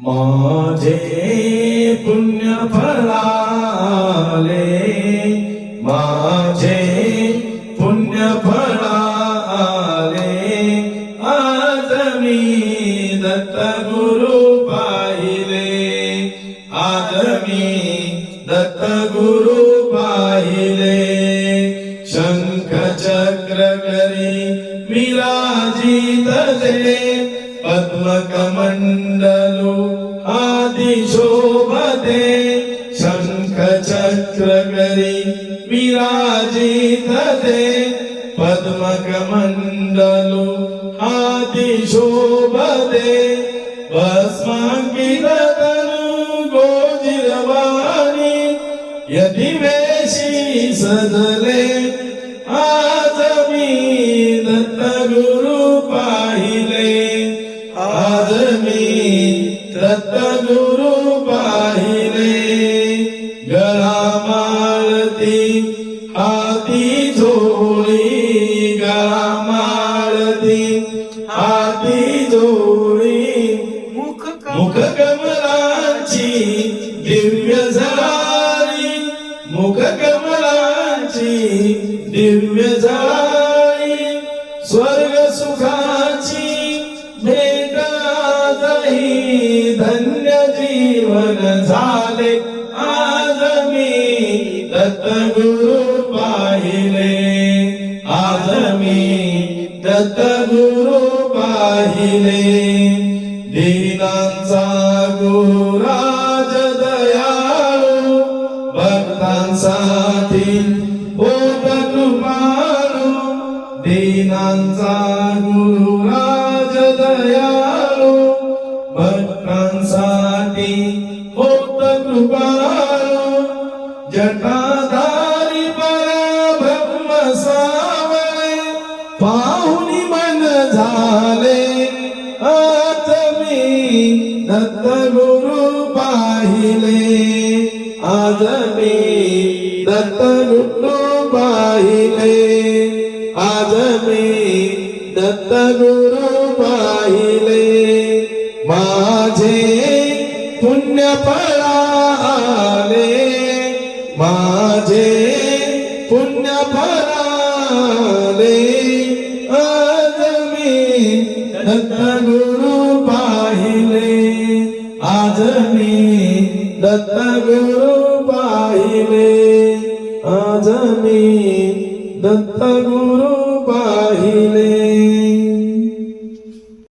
माझे पुण्य फळाले, माझे पुण्य फळाले, आज मी दत्त गुरु पाहिले, आज मी दत्त गुरु पाहिले. शंख चक्र करी विराजित ते, पद्मकमंडलु आदि शोभते. शंख चक्र करी विराजित ते, पद्मकमंडलु आदि शोभते. भस्मांकित तनु गोजिरवाणी, यदि वेशी सजले, आज मी दत्त गुरु पाहिले, आज मी दत्त गुरु पाहिले. गळा माळती हाती झोळी, गळा माळती हाती झोळी. मुख कमलांची दिव्य झाली, मुख कमलांची दिव्य झाली. स्वर्ग सुखाची भेट आजही, धन्य जीवन झाले. आज मी दत्त गुरु पाहिले, आज मी दत्त गुरु पाहिले. दीनांचा गुरुराज दयाळू, भक्तांसाठी होत कृपाळू. दीनांचा गुरुराज दयाळू, भक्तांसाठी होत कृपाळू. जटाधारी परब्रह्म सावळे, पाहुनी मन झाले. आज मी दत्त गुरु पाहिले, आज मी दत्त गुरु पाहिले, आज मी दत्त गुरु पाहिले. माझे पुण्य फळाले, माझे पुण्य फळाले, आज मी दत्त गुरु पाहिले, आज मी दत्त गुरु